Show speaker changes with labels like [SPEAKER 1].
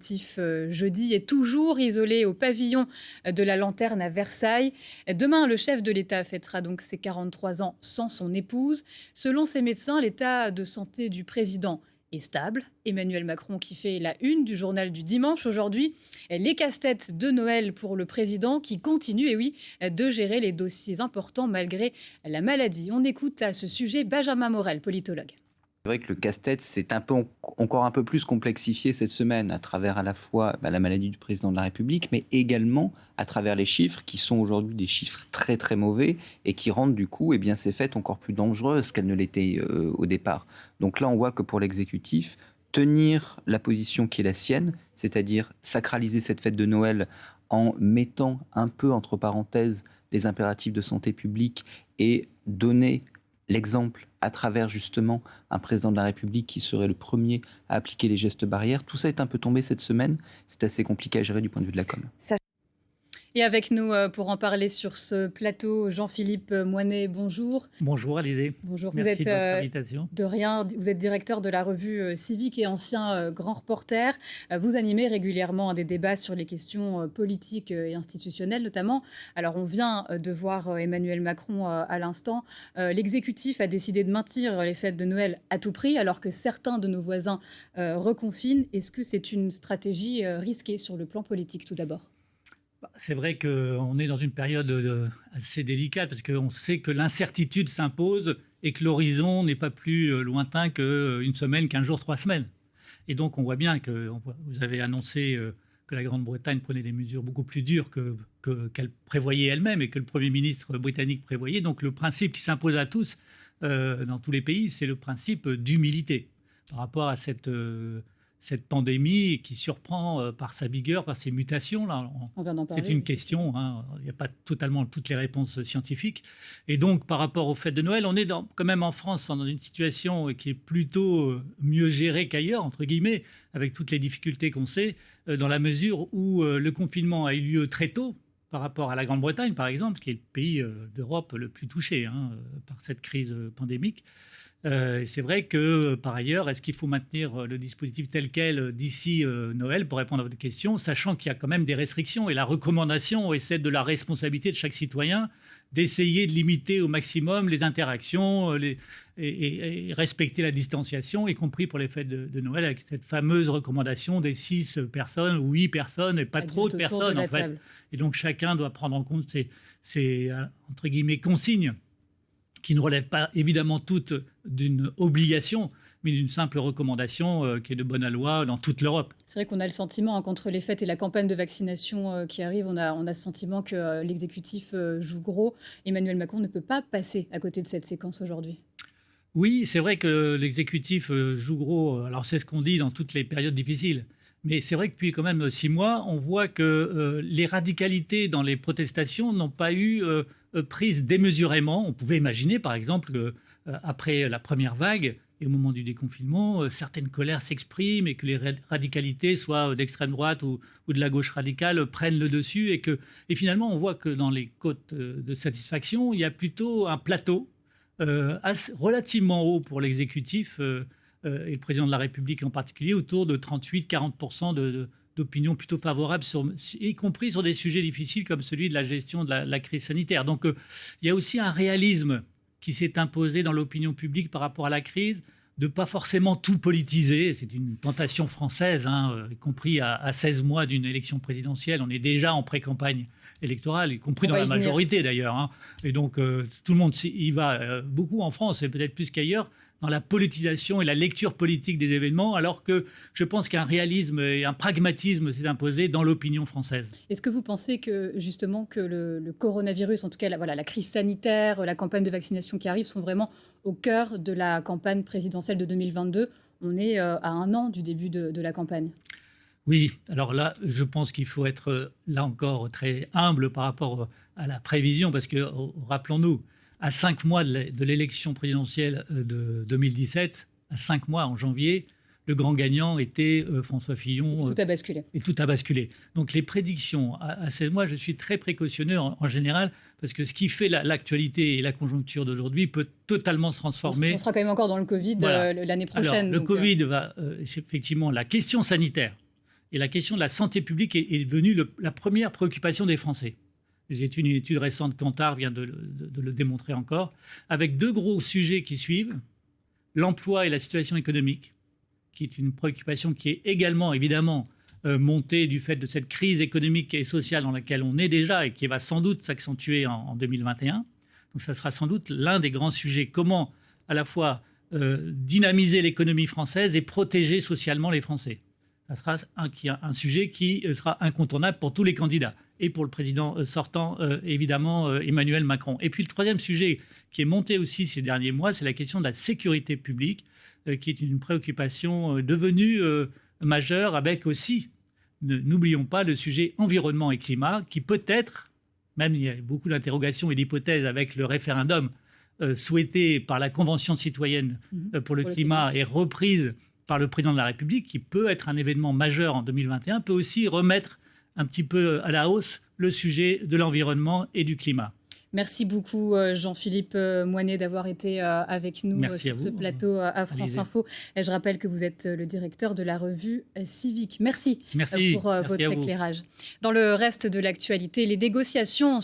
[SPEAKER 1] l'exécutif jeudi est toujours isolé au pavillon de la Lanterne à Versailles. Demain, le chef de l'État fêtera donc ses 43 ans sans son épouse. Selon ses médecins, l'état de santé du président est stable. Emmanuel Macron qui fait la une du journal du dimanche aujourd'hui. Les casse-têtes de Noël pour le président qui continue, et oui, de gérer les dossiers importants malgré la maladie. On écoute à ce sujet Benjamin Morel, politologue.
[SPEAKER 2] C'est vrai que le casse-tête s'est encore un peu plus complexifié cette semaine à travers à la fois la maladie du président de la République, mais également à travers les chiffres qui sont aujourd'hui des chiffres très très mauvais et qui rendent du coup ces fêtes encore plus dangereuses qu'elles ne l'étaient au départ. Donc là, on voit que pour l'exécutif, tenir la position qui est la sienne, c'est-à-dire sacraliser cette fête de Noël en mettant un peu entre parenthèses les impératifs de santé publique et donner l'exemple à travers justement un président de la République qui serait le premier à appliquer les gestes barrières. Tout ça est un peu tombé cette semaine. C'est assez compliqué à gérer du point de vue de la com.
[SPEAKER 1] Et avec nous pour en parler sur ce plateau, Jean-Philippe Moinet, bonjour.
[SPEAKER 3] Bonjour Alizée.
[SPEAKER 1] Bonjour.
[SPEAKER 3] Merci de votre invitation.
[SPEAKER 1] De rien, vous êtes directeur de la revue Civique et ancien grand reporter. Vous animez régulièrement des débats sur les questions politiques et institutionnelles notamment. Alors on vient de voir Emmanuel Macron à l'instant. L'exécutif a décidé de maintenir les fêtes de Noël à tout prix alors que certains de nos voisins reconfinent. Est-ce que c'est une stratégie risquée sur le plan politique tout d'abord ?
[SPEAKER 3] C'est vrai qu'on est dans une période assez délicate parce qu'on sait que l'incertitude s'impose et que l'horizon n'est pas plus lointain qu'une semaine, 15 jours, 3 semaines. Et donc on voit bien que vous avez annoncé que la Grande-Bretagne prenait des mesures beaucoup plus dures qu'elle prévoyait elle-même et que le Premier ministre britannique prévoyait. Donc le principe qui s'impose à tous dans tous les pays, c'est le principe d'humilité par rapport à cette pandémie qui surprend par sa vigueur, par ses mutations. Là,
[SPEAKER 1] on vient d'en parler.
[SPEAKER 3] C'est une question, il n'y a pas totalement toutes les réponses scientifiques. Et donc, par rapport aux fêtes de Noël, on est quand même en France dans une situation qui est plutôt mieux gérée qu'ailleurs, entre guillemets, avec toutes les difficultés qu'on sait, dans la mesure où le confinement a eu lieu très tôt, par rapport à la Grande-Bretagne, par exemple, qui est le pays d'Europe le plus touché par cette crise pandémique. C'est vrai que, par ailleurs, est-ce qu'il faut maintenir le dispositif tel quel d'ici Noël, pour répondre à votre question, sachant qu'il y a quand même des restrictions et la recommandation est celle de la responsabilité de chaque citoyen d'essayer de limiter au maximum les interactions et respecter la distanciation, y compris pour les fêtes de Noël, avec cette fameuse recommandation des 6 personnes ou 8 personnes et pas trop de personnes, en fait. Et donc, chacun doit prendre en compte ces entre guillemets, consignes qui ne relèvent pas évidemment toutes d'une obligation, mais d'une simple recommandation qui est de bonne loi dans toute l'Europe.
[SPEAKER 1] C'est vrai qu'on a le sentiment, qu'entre les fêtes et la campagne de vaccination qui arrive, on a ce sentiment que l'exécutif joue gros. Emmanuel Macron ne peut pas passer à côté de cette séquence aujourd'hui.
[SPEAKER 3] Oui, c'est vrai que l'exécutif joue gros. Alors c'est ce qu'on dit dans toutes les périodes difficiles. Mais c'est vrai que depuis quand même 6 mois, on voit que les radicalités dans les protestations n'ont pas eu prise démesurément. On pouvait imaginer, par exemple, après la première vague et au moment du déconfinement, certaines colères s'expriment et que les radicalités, soit d'extrême droite ou de la gauche radicale, prennent le dessus. Et finalement, on voit que dans les cotes de satisfaction, il y a plutôt un plateau relativement haut pour l'exécutif et le président de la République en particulier, autour de 38-40% d'opinions plutôt favorables, y compris sur des sujets difficiles comme celui de la gestion de la crise sanitaire. Donc il y a aussi un réalisme qui s'est imposé dans l'opinion publique par rapport à la crise, de ne pas forcément tout politiser. C'est une tentation française, y compris à 16 mois d'une élection présidentielle. On est déjà en pré-campagne électorale, y compris dans la majorité d'ailleurs. Et donc tout le monde y va beaucoup en France, et peut-être plus qu'ailleurs, dans la politisation et la lecture politique des événements, alors que je pense qu'un réalisme et un pragmatisme s'est imposé dans l'opinion française.
[SPEAKER 1] Est-ce que vous pensez que, justement, que le coronavirus, en tout cas la crise sanitaire, la campagne de vaccination qui arrive, sont vraiment au cœur de la campagne présidentielle de 2022 ? On est à 1 an du début de la campagne.
[SPEAKER 3] Oui, alors là, je pense qu'il faut être, là encore, très humble par rapport à la prévision, parce que, rappelons-nous, à 5 mois de l'élection présidentielle de 2017, à 5 mois en janvier, le grand gagnant était François Fillon.
[SPEAKER 1] Et tout a basculé.
[SPEAKER 3] Et tout a basculé. Donc les prédictions, à 16 mois, je suis très précautionneux en général, parce que ce qui fait l'actualité et la conjoncture d'aujourd'hui peut totalement se transformer.
[SPEAKER 1] On sera quand même encore dans le Covid l'année prochaine.
[SPEAKER 3] Alors, le Covid va, effectivement, la question sanitaire Et la question de la santé publique est devenue la première préoccupation des Français. Une étude récente, Kantar vient de le démontrer encore, avec 2 gros sujets qui suivent, l'emploi et la situation économique, qui est une préoccupation qui est également, évidemment, montée du fait de cette crise économique et sociale dans laquelle on est déjà et qui va sans doute s'accentuer en 2021. Donc ça sera sans doute l'un des grands sujets. Comment à la fois dynamiser l'économie française et protéger socialement les Français. Ça sera un sujet qui sera incontournable pour tous les candidats et pour le président sortant, évidemment, Emmanuel Macron. Et puis le troisième sujet qui est monté aussi ces derniers mois, c'est la question de la sécurité publique, qui est une préoccupation devenue majeure, avec aussi, n'oublions pas, le sujet environnement et climat, qui peut-être, même il y a beaucoup d'interrogations et d'hypothèses avec le référendum souhaité par la Convention citoyenne pour le climat et reprise par le président de la République, qui peut être un événement majeur en 2021, peut aussi remettre un petit peu à la hausse le sujet de l'environnement et du climat.
[SPEAKER 1] Merci beaucoup Jean-Philippe Moinet d'avoir été avec nous sur ce plateau à France Info. Et je rappelle que vous êtes le directeur de la revue Civique. Merci pour votre éclairage. Dans le reste de l'actualité, les négociations